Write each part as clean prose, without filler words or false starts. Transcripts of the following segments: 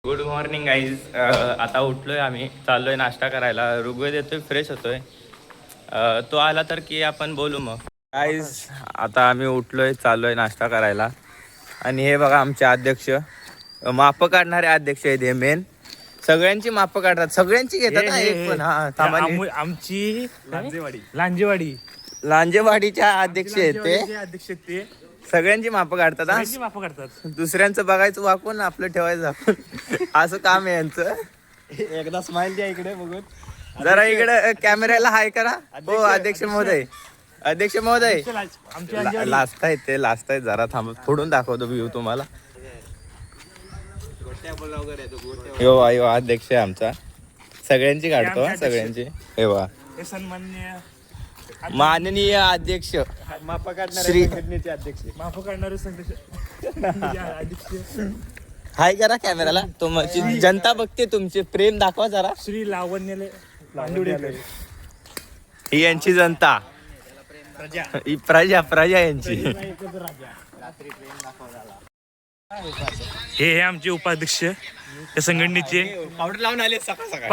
Good morning guys. आता उठलोय आम्ही, चाललोय नाश्ता करायला. ऋग्वेद येतोय, फ्रेश होतोय. तो आला तर की आपण बोलू मग. गाईज आता आम्ही उठलोय, चाललोय नाश्ता करायला. आणि हे बघा आमचे अध्यक्ष, माप काढणारे अध्यक्ष आहेत हे. मेन सगळ्यांची माप काढतात, सगळ्यांची घेतात ना. एक पण आमची लांजेवाडीच्या अध्यक्ष आहेत ते. अध्यक्ष ते सगळ्यांची माप काढतात हा. माप करतात. दुसऱ्यांचं बघायचं वाकून, आपलं ठेवायचं आपण. असं काम आहे यांचं. एकदा स्माइल द्या इकडे बघून. जरा इकडे कॅमेऱ्याला हाय करा. हो अध्यक्ष महोदय, अध्यक्ष महोदय. लास्ट आहेत ते, लास्ट आहेत. जरा थांब, फोडून दाखवतो व्ह्यू तुम्हाला. यो आयो अध्यक्ष आहे आमचा. सगळ्यांची काढतो, सगळ्यांची. हे वा सन्माननीय माननीय अध्यक्ष माप श्री काढणारे अध्यक्ष, माप काढणारे अध्यक्ष. हाय करा कॅमेराला. तुमची जनता बघते, तुमचे प्रेम दाखवा जरा. श्री लावण्य ही यांची जनता, ही प्रजा यांची. हे आमचे उपाध्यक्ष या संघटनेचे. पावडर लावून आले सकाळ सकाळ.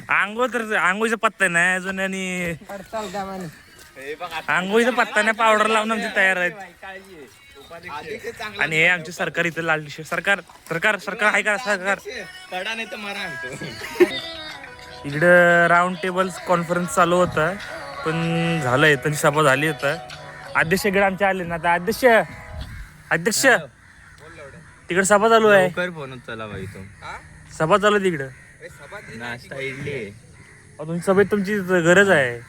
आंघोळीचा पत्ता नाही अजून, आणि आंघोळीचा पत्ता नाही, पावडर लावून आमचे तयार आहेत. आणि हे आमचे सरकार इथं लाल सरकार सरकार सरकार आहे का? सरकार इकडं राऊंड टेबल कॉन्फरन्स चालू होता, पण झालंय, त्यांची सभा झाली होता. अध्यक्ष इकडे आमचे आले ना. आता अध्यक्ष तिकडे सभा चालू आहे. चला बाई, तो सभा चालू आहे तिकडं. नाश्ता इडली तुमची सभेत तुमची गरज आहे.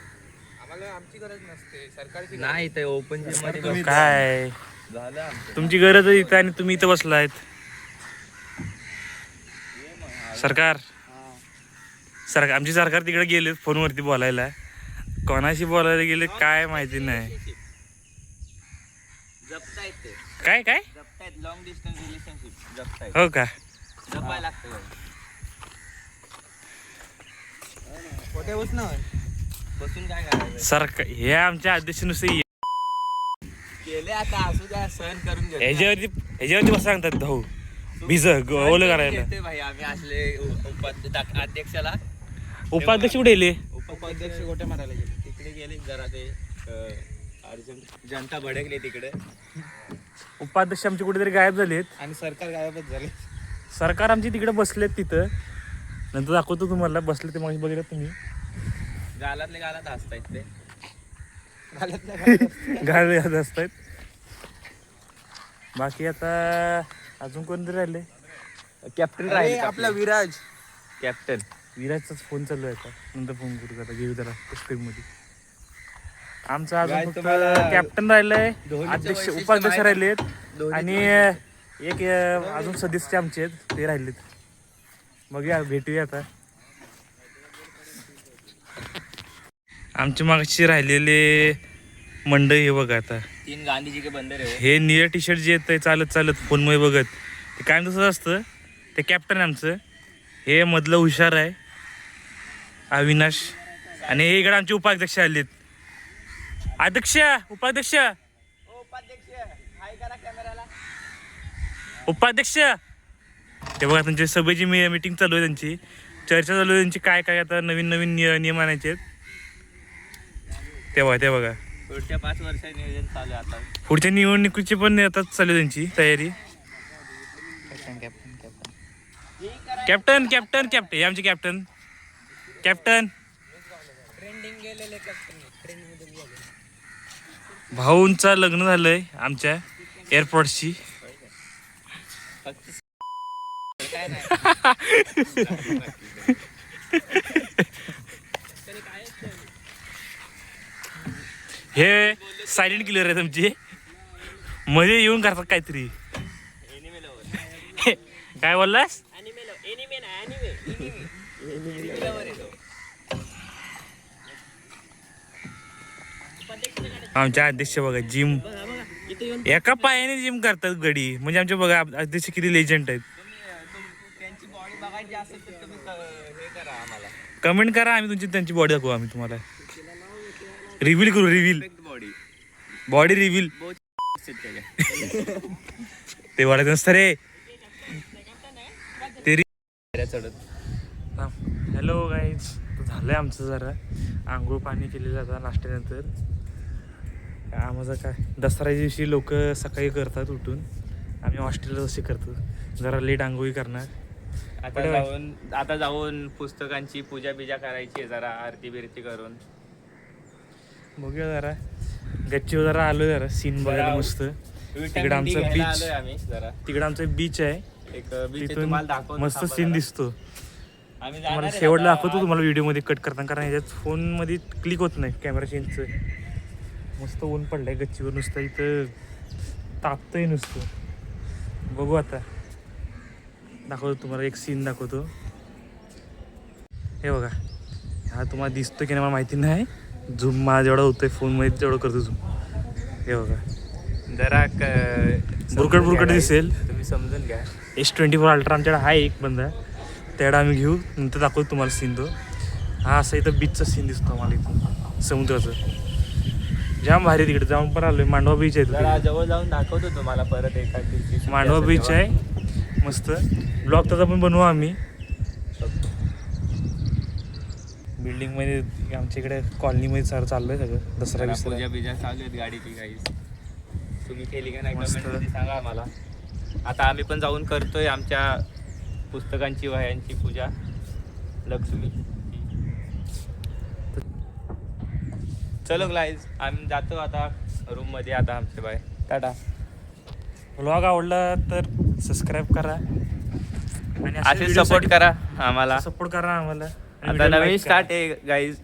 नाही ते ओपन जिम मध्ये काय तुमची गरज आहे इथं, आणि तुम्ही इथं बसलायत. सरकार आमची सरकार तिकडे गेले फोनवरती बोलायला. कोणाशी बोलायला गेले काय माहिती नाही. काय काय लॉंग डिस्टन्स रिलेशनशिप हो का? जपायला लागतं. बसून काय करायचं? सरकार हे आमच्या अध्यक्ष नुसते केले, आता असू द्या, सहन करून घेतो. ह्याच्यावरती बस सांगतात भाऊ भिज ओलं करायला. भाई आम्ही असले अध्यक्षाला. उपाध्यक्ष कुठे गेले? उपाध्यक्ष गोटे मारायला गेले, तिकडे गेले जरा. ते जनता भडकले तिकडे. उपाध्यक्ष आमचे कुठेतरी गायब झालेत, आणि सरकार गायबच झाले. सरकार आमची तिकडे बसलेत. तिथं नंतर दाखवतो तुम्हाला. बसले ते मग बघितलं तुम्ही. गालातले गालात हसतायत ते. गाळत असतात. बाकी आता अजून कोणतरी राहिले? कॅप्टन राहिले आपला विराज. कॅप्टन विराजचाच फोन चालू आहे आता. नंतर फोन करू, आता घेऊ त्याला मध्ये. आमचा अजून फक्त कॅप्टन राहिलंय, अध्यक्ष उपाध्यक्ष राहिलेत, आणि एक अजून सदस्य आमचे आहेत ते राहिलेत. बघूया, भेटूया आता. आमचे मागचे राहिलेले मंडळी हे बघा. आता 3 गांधीजी के बंदर आहे. हे निळं टी शर्ट जे येत चालत चालत फोनमध्ये बघत, ते काय तसंच असतं. ते कॅप्टन आमचं. हे मधलं हुशार आहे अविनाश. आणि हे इकडे आमचे उपाध्यक्ष आलेत. अध्यक्ष उपाध्यक्ष उपाध्यक्ष ते बघा, त्यांच्या सभेची मीटिंग चालू आहे, त्यांची चर्चा चालू आहे त्यांची. काय काय आता नवीन नवीन नियम आणायचे आहेत ते बघा. पुढच्या 5 वर्षात नियोजन चालू आहे आता. पुढच्या निवडणुकीची पण आता चालू आहे त्यांची तयारी. कॅप्टन कॅप्टन कॅप्टन हे आमचे कॅप्टन. भाऊंचा लग्न झालंय आमच्या एअरपोर्टशी. हे सायलेंट किलर आहे तुमची, मध्ये येऊन करतात काहीतरी. काय बोललास? आमच्या अध्यक्ष बघा जिम, एका पायाने जिम करतात गडी. म्हणजे आमचे बघा अध्यक्ष किती लेजंड आहेत. कमेंट करा, आम्ही त्यांची बॉडी दाखवू. आम्ही तुम्हाला रिव्हील करू. बॉडी रिव्हील ते वाढत नसतं रे. चढत. हॅलो गाईज, झालं आहे आमचं जरा आंघोळ पाणी केलेलं आता नाश्त्यानंतर. आम्हाला काय दसऱ्या दिवशी लोक सकाळी करतात उठून, आम्ही हॉस्टेलला जसे करतो जरा लेट आंघोळी करणार. आता जाऊन पुस्तकांची पूजा बिजा करायची आहे, जरा आरती बिरती करून बघूया. जरा गच्चीवर जरा आलो, जरा सीन बघायला मस्त. तिकडे आमचं बीच, तिकडे आमचं बीच आहे, तिथून मस्त सीन दिसतो. तुम्हाला शेवटला दाखवतो तुम्हाला व्हिडिओमध्ये कट करताना, कारण याच्यात फोनमध्ये क्लिक होत नाही कॅमेरा चेंजचं. मस्त ऊन पडलंय गच्चीवर, नुसतं इथं तापतंय नुसतं. बघू आता, दाखवतो तुम्हाला एक सीन दाखवतो. हे बघा, हा तुम्हाला दिसतो की नाही मला माहिती नाही, झूम माझा जेवढा होतोय फोनमध्ये तेवढं करतो झूम. हे बघा, जरा बुरकट दिसेल, तुम्ही समजून घ्या. S24 अल्ट्रा आमच्याकडे आहे एक बंदा, तेवढा आम्ही घेऊ, नंतर दाखवतो तुम्हाला सीन तो. हा असा इथं बीचचा सीन दिसतो आम्हाला इथून, समुद्राचं जाम भारी. तिकडे जाऊन पण आलोय, मांडवा बीच आहे, जवळ जाऊन दाखवतो तुम्हाला परत एका दिवशी. मांडवा बीच आहे मस्त. ब्लॉग त्याचा पण बनवू आम्ही. बिल्डिंगमध्ये आमच्या इकडे कॉलनीमध्ये सर चालू आहे सगळं, दसरा पूजा बिजा चालू आहेत गाडीची. काही तुम्ही केली का नाही कमेंटमध्ये सांगा आम्हाला. आता आम्ही पण जाऊन करतोय आमच्या पुस्तकांची वह्यांची पूजा लक्ष्मी. चलो गाईज, आम्ही जातो आता रूम मध्ये. आता आमचे बाय, टाटा. व्लॉग आवडला तर सबस्क्राईब करा आणि असे सपोर्ट करा आम्हाला. सपोर्ट करा आम्हाला. आता नवीन स्टार्ट आहे गाईज.